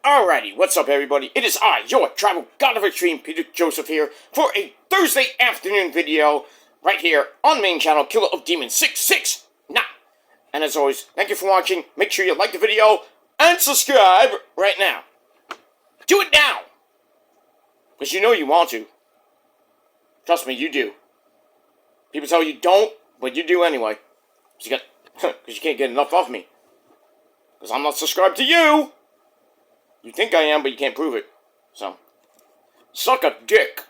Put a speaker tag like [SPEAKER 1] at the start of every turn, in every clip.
[SPEAKER 1] Alrighty, what's up everybody? It is I, your Tribal God of Extreme, Peter Joseph here, for a Thursday afternoon video, right here on the main channel, Killer of Demons 669. And as always, thank you for watching, make sure you like the video, and subscribe right now. Do it now! Because you know you want to. Trust me, you do. People tell you don't, but you do anyway. Because you can't get enough of me. Because I'm not subscribed to you! You think I am, but you can't prove it. So, suck a dick.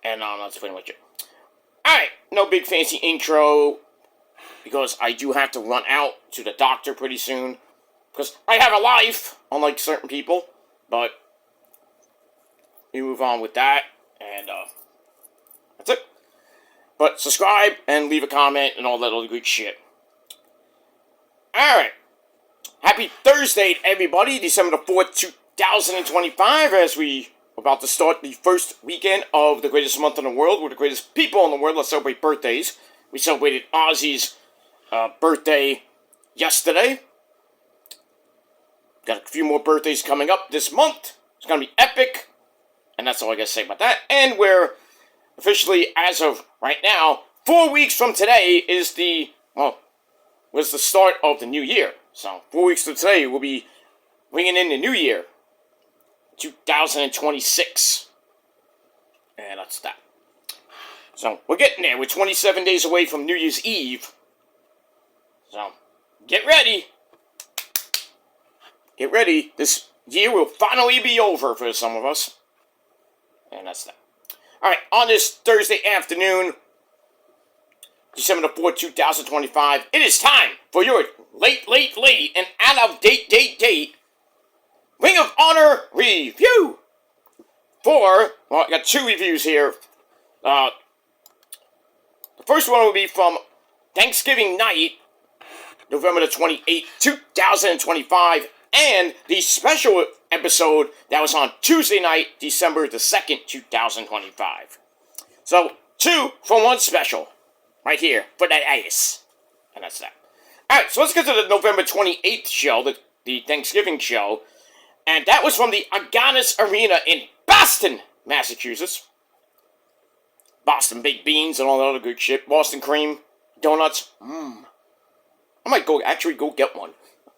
[SPEAKER 1] And that's pretty much it. Alright, no big fancy intro. Because I do have to run out to the doctor pretty soon. Because I have a life, unlike certain people. But, we move on with that. And, that's it. But subscribe and leave a comment and all that other good shit. Alright. Happy Thursday, everybody. December the 4th, 2025, as we are about to start the first weekend of the greatest month in the world. We're the greatest people in the world. Let's celebrate birthdays. We celebrated Ozzy's birthday yesterday. Got a few more birthdays coming up this month. It's going to be epic. And that's all I got to say about that. And we're officially, as of right now, 4 weeks from today is the, was the start of the new year. So, 4 weeks from today, we'll be ringing in the new year, 2026. And that's that. So, we're getting there. We're 27 days away from New Year's Eve. So, get ready. Get ready. This year will finally be over for some of us. And that's that. Alright, on this Thursday afternoon, December the 4th, 2025, it is time for your late, and out-of-date Ring of Honor review. I got two reviews here. The first one will be from Thanksgiving night, November the 28th, 2025, and the special episode that was on Tuesday night, December the 2nd, 2025. So, 2 for 1 special. Right here, for that ace. And that's that. Alright, so let's get to the November 28th show, the Thanksgiving show. And that was from the Agganis Arena in Boston, Massachusetts. Boston baked beans and all that other good shit. Boston cream, donuts. I might actually go get one.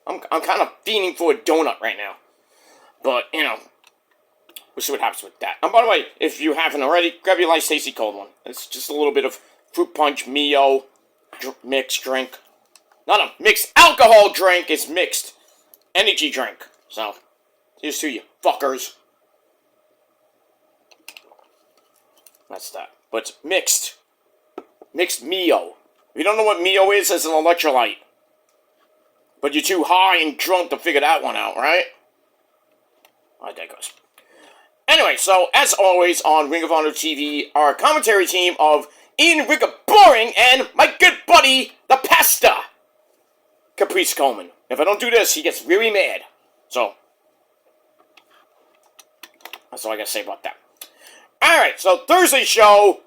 [SPEAKER 1] I'm kind of fiending for a donut right now. But, you know, we'll see what happens with that. And by the way, if you haven't already, grab your nice tasty cold one. It's just a little bit of fruit punch, Mio, mixed drink. Not a mixed alcohol drink, it's mixed energy drink. So, here's to you, fuckers. That's that. But it's mixed. Mixed Mio. If you don't know what Mio is, it's an electrolyte. But you're too high and drunk to figure that one out, right? I digress. Anyway, so, as always, on Ring of Honor TV, our commentary team of Ian Rigger Boring and my good buddy, the Pasta, Caprice Coleman. If I don't do this, he gets really mad. So, that's all I gotta say about that. Alright, so Thursday's show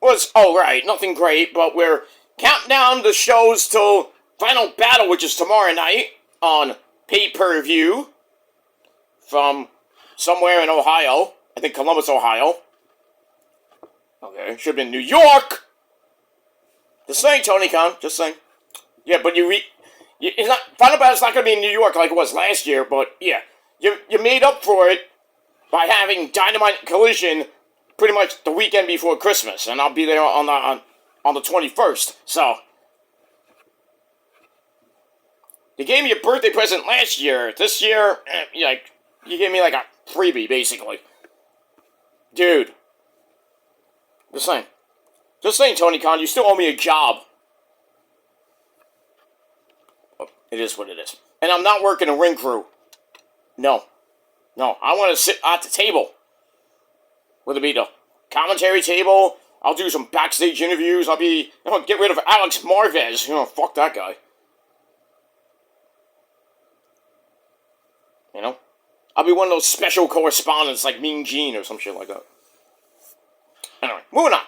[SPEAKER 1] was alright, nothing great, but we're counting down the shows till Final Battle, which is tomorrow night on pay-per-view from somewhere in Ohio. I think Columbus, Ohio. Okay, should have been New York. Just saying, Tony Khan. Just saying. Yeah, but it's not. Final Battle's not going to be in New York like it was last year. But yeah, you made up for it by having Dynamite Collision pretty much the weekend before Christmas, and I'll be there on the 21st. So you gave me a birthday present last year. This year, you gave me like a freebie, basically, dude. Just saying, Tony Khan, you still owe me a job. It is what it is. And I'm not working a ring crew. No, I want to sit at the table. Whether it be the commentary table, I'll do some backstage interviews, I'll get rid of Alex Marvez. Fuck that guy. I'll be one of those special correspondents like Mean Gene or some shit like that. Anyway, moving on.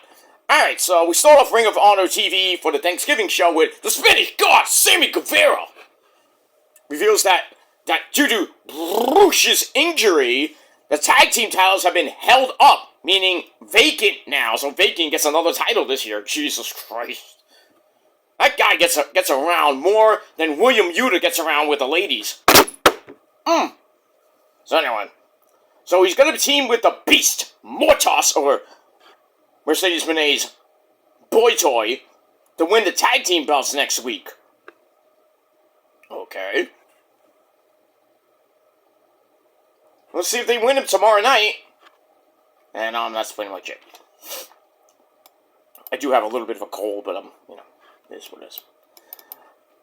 [SPEAKER 1] Alright, so we start off Ring of Honor TV for the Thanksgiving show with the Spanish God, Sammy Guevara. Reveals that that due to Bruce's injury, the tag team titles have been held up, meaning vacant now. So Vacant gets another title this year. Jesus Christ. That guy gets around more than William Yuta gets around with the ladies. So anyway. So he's going to team with the Beast, Mortos, or Mercedes Moné's boy toy, to win the tag team belts next week. Okay. Let's see if they win them tomorrow night. And that's pretty much it. I do have a little bit of a cold, but it is what it is.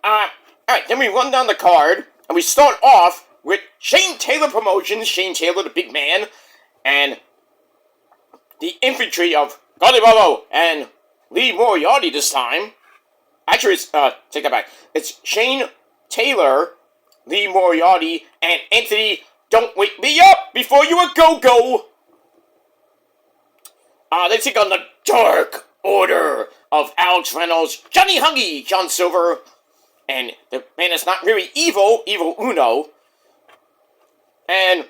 [SPEAKER 1] Alright, then we run down the card, and we start off with Shane Taylor Promotions, Shane Taylor, the big man, and the infantry of Gotti Bolo and Lee Moriarty this time. Actually, take that back. It's Shane Taylor, Lee Moriarty, and Anthony Don't Wake Me Up Before You A Go-Go. They take on the Dark Order of Alex Reynolds, Johnny Hungy, John Silver, and the man that's not really evil, Evil Uno. And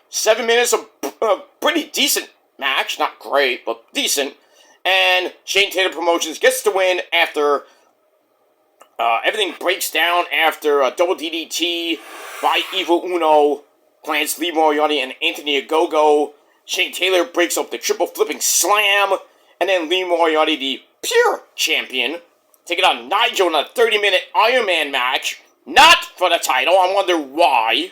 [SPEAKER 1] 7 minutes of a pretty decent match. Not great, but decent. And Shane Taylor Promotions gets the win after everything breaks down after a double DDT by Evil Uno, plants Lee Moriarty and Anthony Ogogo. Shane Taylor breaks up the triple flipping slam. And then Lee Moriarty, the pure champion, taking on Nigel in a 30-minute Iron Man match. Not for the title. I wonder why.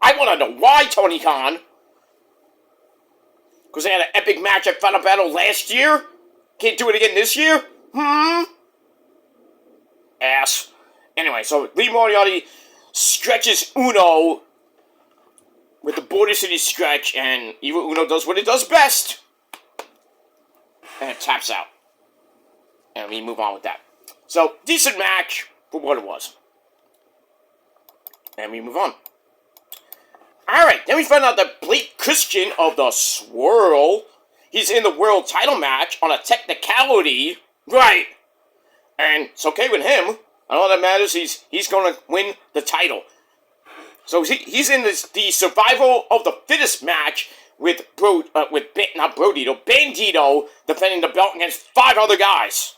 [SPEAKER 1] I want to know why, Tony Khan. Because they had an epic match at Final Battle last year? Can't do it again this year? Ass. Anyway, so Lee Moriarty stretches Uno with the Border City stretch, and Evil Uno does what it does best. And it taps out. And we move on with that. So, decent match for what it was. And we move on. Alright, then we find out that Blake Christian of the Swirl, he's in the world title match on a technicality. Right. And it's okay with him. And all that matters, he's going to win the title. So he's in the survival of the fittest match with Bandito defending the belt against 5 other guys.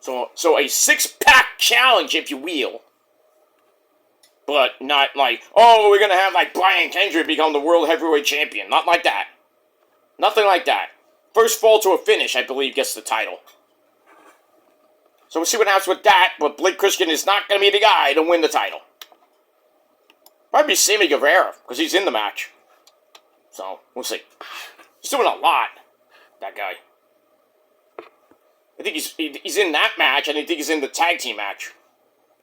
[SPEAKER 1] So a 6-pack challenge, if you will. But not like, oh, we're going to have like Brian Kendrick become the World Heavyweight Champion. Not like that. Nothing like that. First fall to a finish, I believe, gets the title. So we'll see what happens with that, but Blake Christian is not going to be the guy to win the title. Might be Sammy Guevara, because he's in the match. So, we'll see. He's doing a lot, that guy. I think he's in that match, and I think he's in the tag team match.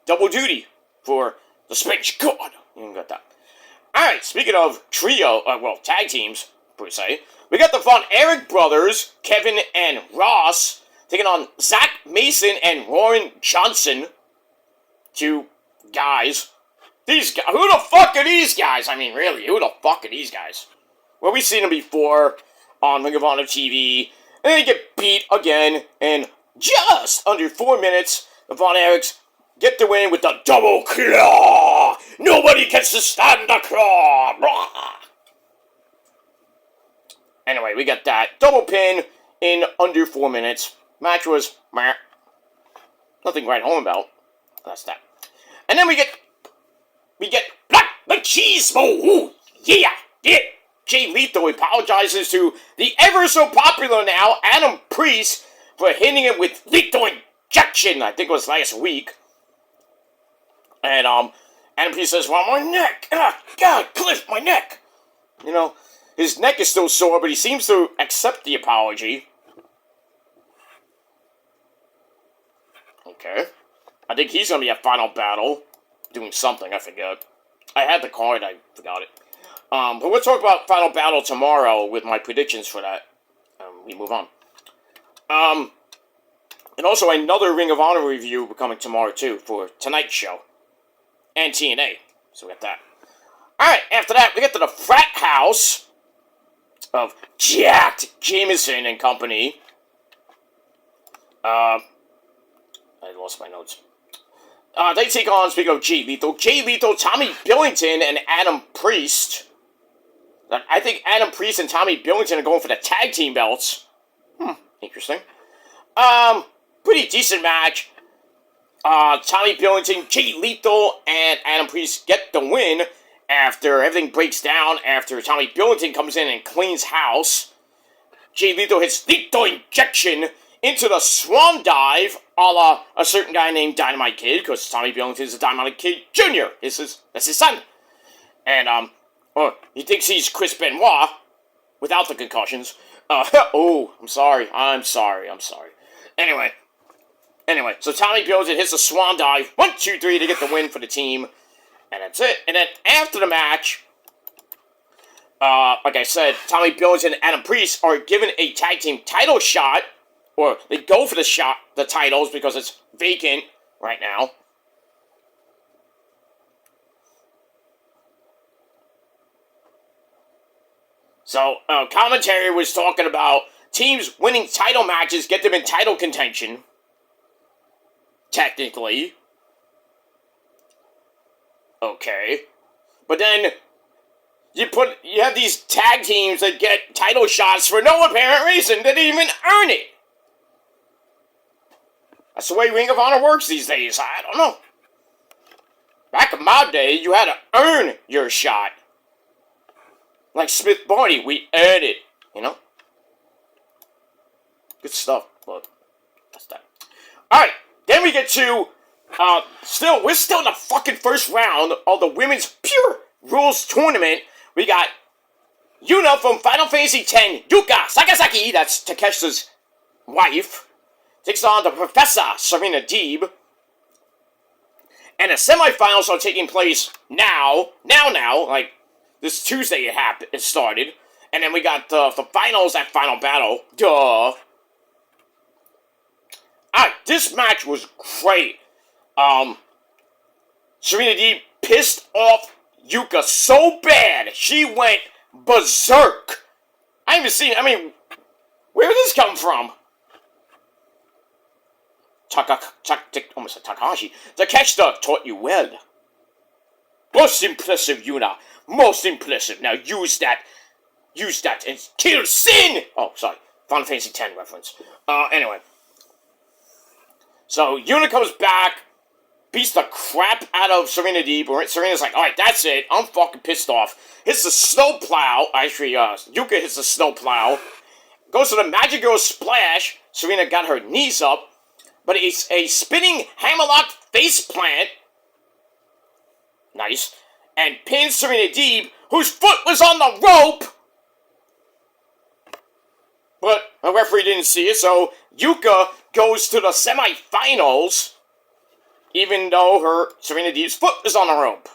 [SPEAKER 1] Double duty for the Spanish God. You got that. Alright, speaking of tag teams, per se, we got the Von Erich brothers, Kevin and Ross, taking on Zach Mason and Warren Johnson. 2 guys. These guys, who the fuck are these guys? I mean, really, who the fuck are these guys? Well, we've seen them before on Ring of Honor TV, and they get beat again in just under 4 minutes. The Von Erichs get the win with the double claw. Nobody can stand the claw. Blah. Anyway, we got that double pin in under 4 minutes. Match was meh. Nothing right home about. That's that. And then we get Black Machismo. Ooh, yeah. Jay Lethal apologizes to the ever so popular now Adam Priest for hitting him with lethal injection. I think it was last week. And Adam Priest says, "Well, my neck. God, Cliff, my neck." You know, his neck is still sore, but he seems to accept the apology. Okay. I think he's going to be at Final Battle. Doing something, I forget. I had the card, I forgot it. But we'll talk about Final Battle tomorrow with my predictions for that. We move on. And also another Ring of Honor review coming tomorrow, too, for tonight's show. And TNA. So we got that. Alright, after that, we get to the frat house of Jacked Jameson and company. I lost my notes. They take on, speaking of Jay Lethal, Tommy Billington, and Adam Priest. I think Adam Priest and Tommy Billington are going for the tag team belts. Interesting. Pretty decent match. Tommy Billington, Jay Lethal, and Adam Priest get the win after everything breaks down after Tommy Billington comes in and cleans house. Jay Lethal hits Lethal Injection into the Swan Dive, a la a certain guy named Dynamite Kid, because Tommy Billington is a Dynamite Kid Jr. That's his son. And, he thinks he's Chris Benoit, without the concussions. I'm sorry. Anyway, so Tommy Billington hits the Swan Dive, 1, 2, 3 to get the win for the team. And that's it. And then after the match, like I said, Tommy Billington and Adam Priest are given a tag team title shot, or they go for the titles because it's vacant right now. So, commentary was talking about teams winning title matches get them in title contention. Technically. Okay. But then you have these tag teams that get title shots for no apparent reason. They didn't even earn it. That's the way Ring of Honor works these days. I don't know. Back in my day, you had to earn your shot. Like Smith Barney, we earned it, you know? Good stuff, but that's that. Alright, then we get to, we're still in the fucking first round of the Women's Pure Rules Tournament. We got Yuna from Final Fantasy X, Yuka Sakazaki, that's Takeshita's wife, takes on the Professor, Serena Deeb. And the semifinals are taking place now, like this Tuesday it started. And then we got the finals at Final Battle. Duh. Alright, this match was great. Serena Deeb pissed off Yuka so bad, she went berserk. I haven't seen, where did this come from? Almost said Takahashi. Takeshita taught you well. Most impressive, Yuna. Most impressive. Now use that and kill Sin! Oh, sorry. Final Fantasy X reference. Anyway. So, Yuna comes back, beats the crap out of Serena Deeb. Serena's like, alright, that's it. I'm fucking pissed off. Hits the snowplow. Actually, Yuka hits the snowplow. Goes to the Magic Girl Splash. Serena got her knees up. But it's a spinning hammerlock face plant. Nice. And pins Serena Deeb, whose foot was on the rope. But the referee didn't see it, so Yuka goes to the semifinals, even though Serena Deeb's foot is on the rope.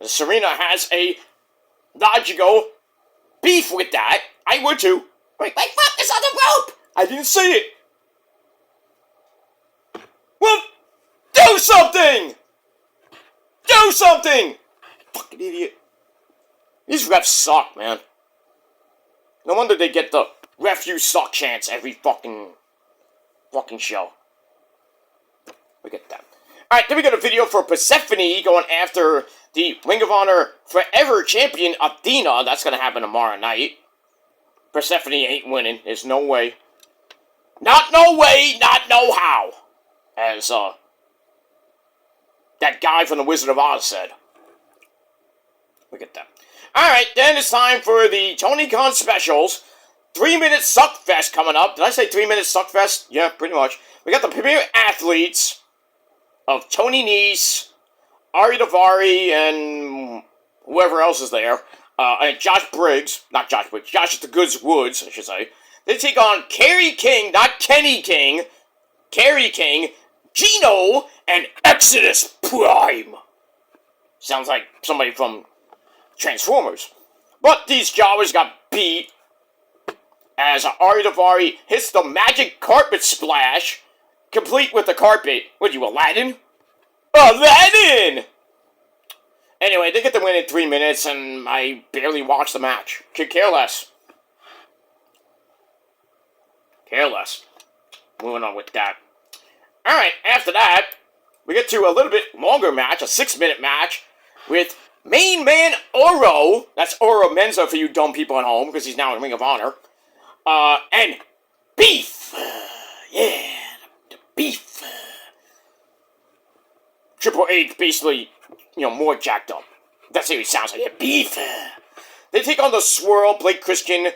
[SPEAKER 1] Serena has a logical beef with that. I would too. Wait, my foot is on the rope! I didn't see it. Well, do something! Do something! Fucking idiot. These refs suck, man. No wonder they get the ref you suck chants every fucking show. Look at that. Alright, then we got a video for Persephone going after the Ring of Honor Forever Champion Athena. That's gonna happen tomorrow night. Persephone ain't winning. There's no way. Not no way, not no how. As, that guy from The Wizard of Oz said. Look at that. Alright, then it's time for the Tony Khan specials. 3-minute Suckfest coming up. Did I say 3-minute Suckfest? Yeah, pretty much. We got the premier athletes of Tony Nese, Ari Daivari, and whoever else is there. And Josh Briggs. Not Josh Briggs. Josh the Goods Woods, I should say. They take on Kerry King, not Kenny King. Kerry King, Gino, and Exodus Prime. Sounds like somebody from Transformers. But these jobbers got beat as Ari Daivari hits the magic carpet splash, complete with the carpet. What are you, Aladdin? Aladdin! Anyway, they get the win in 3 minutes, and I barely watched the match. Could care less. Care less. Moving on with that. Alright, after that, we get to a little bit longer match, a 6-minute match, with main man Oro. That's Oro Menza for you dumb people at home, because he's now in Ring of Honor. And Beef. Yeah, the Beef. Triple H basically, more jacked up. That's how he sounds like. Yeah, Beef. They take on the Swirl, Blake Christian,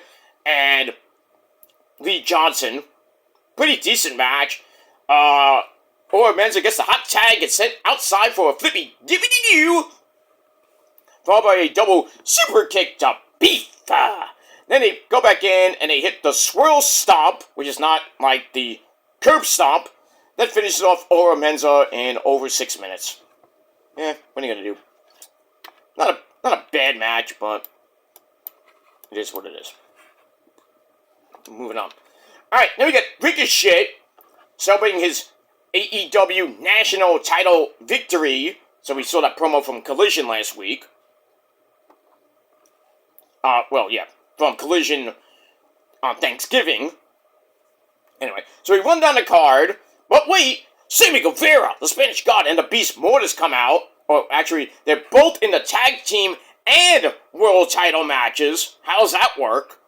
[SPEAKER 1] and Lee Johnson. Pretty decent match. Oro Menza gets the hot tag, gets sent outside for a flippy dippity-doo, followed by a double super kick to Beef. Then they go back in and they hit the Swirl Stomp, which is not like the Curb Stomp. That finishes off Oro Menza in over 6 minutes. What are you gonna do? Not a bad match, but it is what it is. Moving on. Alright, then we got Ricochet celebrating his AEW National Title victory. So we saw that promo from Collision last week. From Collision on Thanksgiving. Anyway, so he won down the card. But wait, Sammy Guevara, the Spanish God, and the Beast Mortis come out. Or actually, they're both in the tag team and world title matches. How does that work?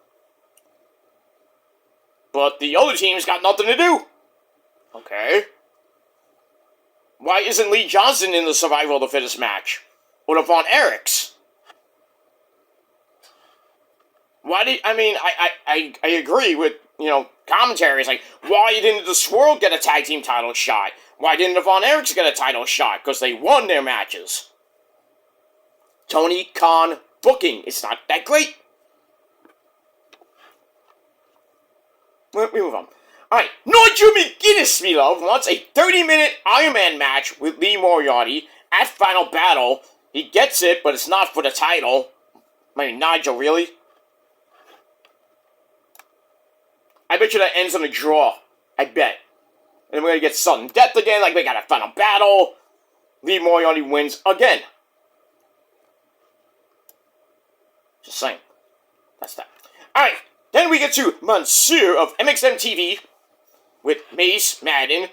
[SPEAKER 1] But the other team's got nothing to do. Okay. Why isn't Lee Johnson in the Survival of the Fittest match? Or the Von Erichs? I agree with, commentary. It's like, why didn't the Swirl get a tag team title shot? Why didn't the Von Erichs get a title shot? Because they won their matches. Tony Khan booking. It's not that great. We move on. Alright, Nigel McGuinness, me love, wants a 30-minute Iron Man match with Lee Moriarty at Final Battle. He gets it, but it's not for the title. Nigel, really? I bet you that ends on a draw. I bet. And then we're going to get sudden death again, like we got a Final Battle. Lee Moriarty wins again. Just saying. That's that. Alright, then we get to Mansoor of MXM TV with Mace Madden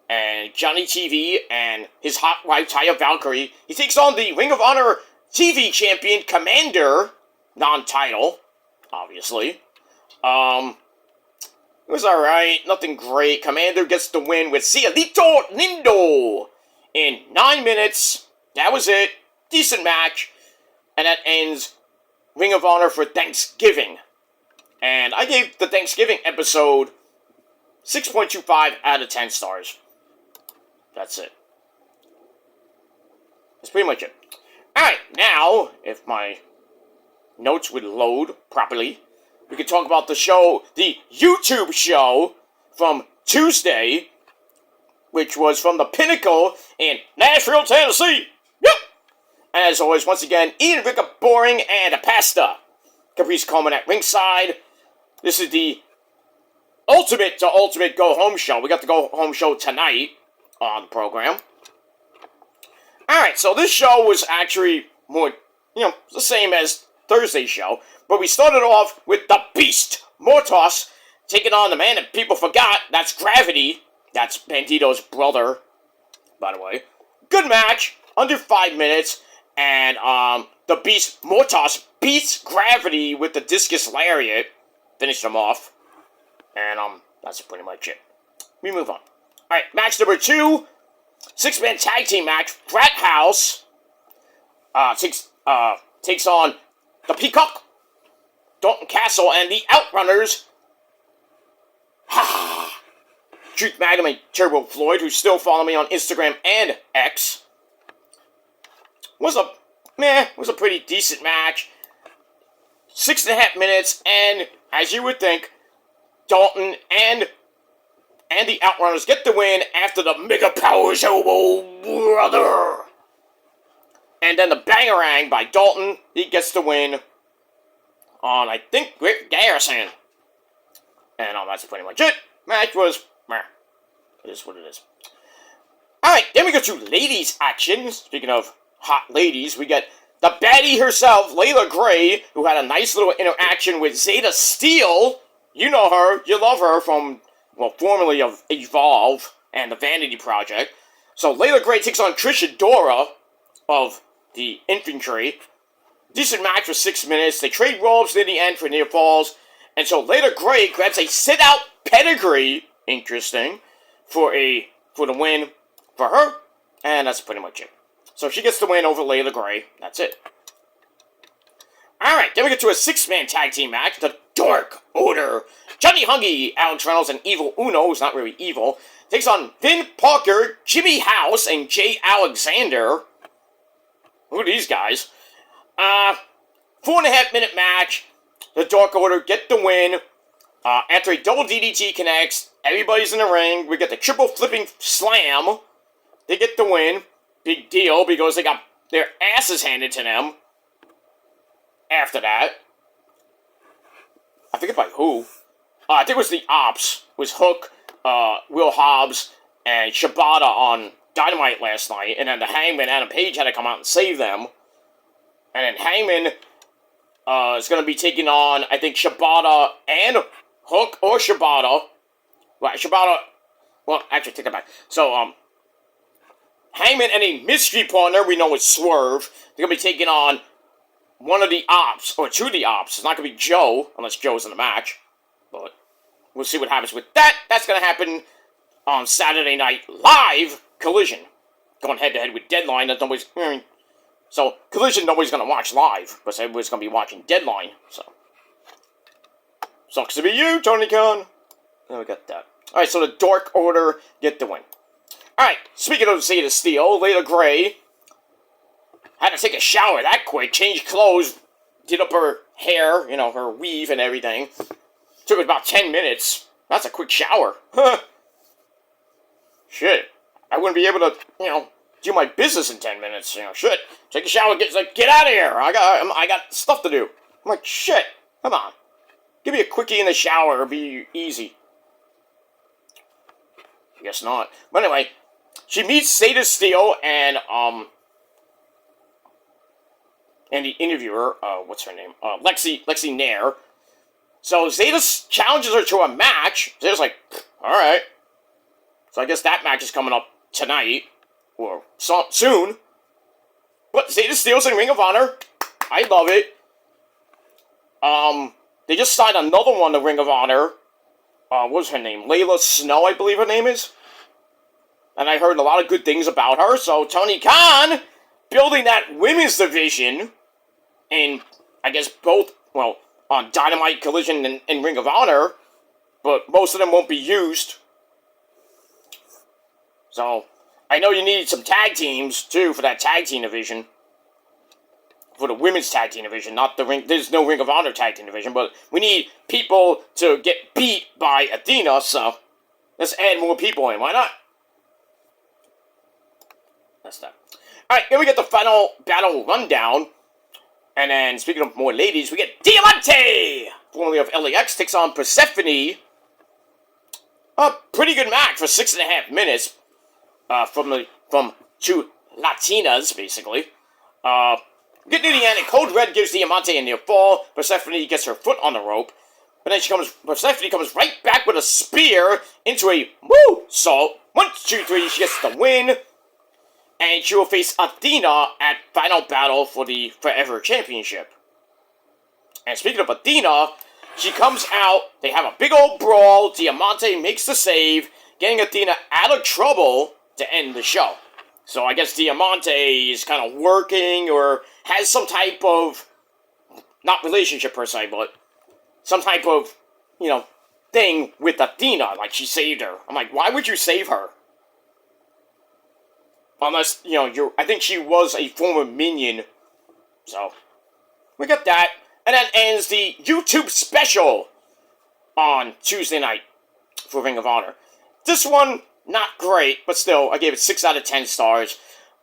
[SPEAKER 1] and Johnny TV and his hot wife Taya Valkyrie. He takes on the Ring of Honor TV champion Commander, non-title, obviously. It was alright, nothing great. Commander gets the win with Cielito Lindo in 9 minutes. That was it. Decent match. And that ends Ring of Honor for Thanksgiving. And I gave the Thanksgiving episode 6.25 out of 10 stars. That's it. That's pretty much it. Alright, now, if my notes would load properly, we could talk about the show, the YouTube show from Tuesday, which was from the Pinnacle in Nashville, Tennessee. Yep! As always, once again, Ian Ricker Boring and a Pasta. Caprice Coleman at ringside. This is the ultimate go-home show. We got the go-home show tonight on the program. Alright, so this show was actually more, the same as Thursday's show. But we started off with the Beast Mortos taking on the man that people forgot. That's Gravity. That's Bandito's brother, by the way. Good match, under 5 minutes. And the Beast Mortos beats Gravity with the Discus Lariat. Finished him off. And that's pretty much it. We move on. Alright, match number 2. 6-man tag team match. Frat House takes on the Peacock, Dalton Castle, and the Outrunners. Truth Magnum and Turbo Floyd, who's still following me on Instagram and X. Was a pretty decent match. 6.5 minutes, and as you would think, Dalton and the Outrunners get the win after the Mega Powers Elbow Brother. And then the Bangarang by Dalton, he gets the win on, I think, Rick Garrison. And that's pretty much it. Match was, it is what it is. Alright, then we go to ladies action. Speaking of hot ladies, we get the baddie herself, Layla Gray, who had a nice little interaction with Zeta Steel. You know her, you love her from, formerly of Evolve. and the Vanity Project. So Layla Gray takes on Trish Adora of the Infantry. Decent match for 6 minutes. They trade roll-ups near the end for near falls. And so Layla Gray grabs a sit-out pedigree, interesting, for the win for her. And that's pretty much it. So she gets the win over Layla Gray. That's it. Alright, then we get to a 6-man tag team match. The Dark Order. Johnny Hungy, Alex Reynolds, and Evil Uno, who's not really evil, takes on Finn Parker, Jimmy House, and Jay Alexander. Who are these guys? 4.5 minute match. The Dark Order get the win. After a double DDT connects, everybody's in the ring. We get the triple flipping slam. They get the win. Big deal, because they got their asses handed to them. After that. I forget by who. I think it was the Ops. It was Hook, Will Hobbs, and Shibata on Dynamite last night. And then the Hangman, Adam Page, had to come out and save them. And then Hangman is going to be taking on, I think, Shibata and Hook or Shibata. Well, Shibata... Well, actually, take that back. So, Hangman and a mystery partner, we know it's Swerve. They're going to be taking on one of the Ops, or two of the Ops. It's not going to be Joe, unless Joe's in the match. But we'll see what happens with that. That's going to happen on Saturday Night Live Collision. Going head-to-head with Deadline. That nobody's... So, Collision nobody's going to watch live, but everybody's going to be watching Deadline, so. Sucks to be you, Tony Khan. Oh, we got that. Alright, so the Dark Order get the win. Alright, speaking of Zeta Steel, Layla Gray had to take a shower that quick, change clothes, did up her hair, her weave and everything. Took about 10 minutes. That's a quick shower. Huh. Shit. I wouldn't be able to, do my business in 10 minutes, shit. Take a shower, get out of here. I got stuff to do. I'm like, shit. Come on. Give me a quickie in the shower, it'll be easy. Guess not. But anyway, she meets Zeta Steel and the interviewer, what's her name? Lexi Nair. So Zeta challenges her to a match. Zeta's like, alright. So I guess that match is coming up tonight. Or soon. But Zeta Steel's in Ring of Honor. I love it. They just signed another one to Ring of Honor. What was her name? Layla Snow, I believe her name is. And I heard a lot of good things about her. So Tony Khan, building that women's division in, I guess, both, on Dynamite, Collision, and Ring of Honor. But most of them won't be used. So, I know you need some tag teams, too, for that tag team division. For the women's tag team division, not the ring. There's no Ring of Honor tag team division, but we need people to get beat by Athena, so let's add more people in. Why not? That's that. Alright, then we get the final battle rundown. And then, speaking of more ladies, we get Diamante, formerly of LAX, takes on Persephone. A pretty good match for 6.5 minutes. From two Latinas, basically. Get near the end, and Code Red gives Diamante a near fall. Persephone gets her foot on the rope. But then Persephone comes right back with a spear into a moonsault. 1, 2, 3, she gets the win. And she will face Athena at Final Battle for the Forever Championship. And speaking of Athena, she comes out, they have a big old brawl, Diamante makes the save, getting Athena out of trouble to end the show. So I guess Diamante is kind of working or has some type of, not relationship per se, but some type of, thing with Athena. Like, she saved her. I'm like, why would you save her? Unless, I think she was a former minion. So, we got that. And that ends the YouTube special on Tuesday night for Ring of Honor. This one, not great, but still, I gave it 6 out of 10 stars.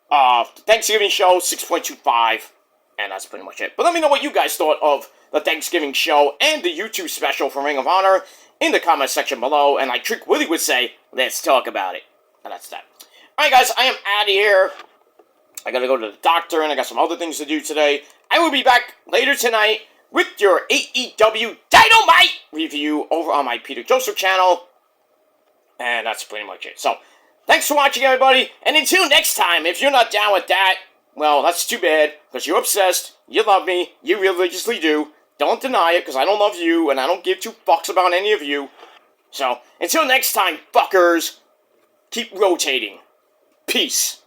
[SPEAKER 1] The Thanksgiving show, 6.25, and that's pretty much it. But let me know what you guys thought of the Thanksgiving show and the YouTube special for Ring of Honor in the comment section below. And like Trick Willie would say, let's talk about it. And that's that. Alright guys, I am out of here. I gotta go to the doctor, and I got some other things to do today. I will be back later tonight with your AEW Dynamite review over on my Peter Joseph channel. And that's pretty much it. So, Thanks for watching, everybody, and until next time, if you're not down with that, well, that's too bad, because you're obsessed, you love me, you religiously do. Don't deny it, because I don't love you, and I don't give two fucks about any of you. So, until next time, fuckers, keep rotating. Peace.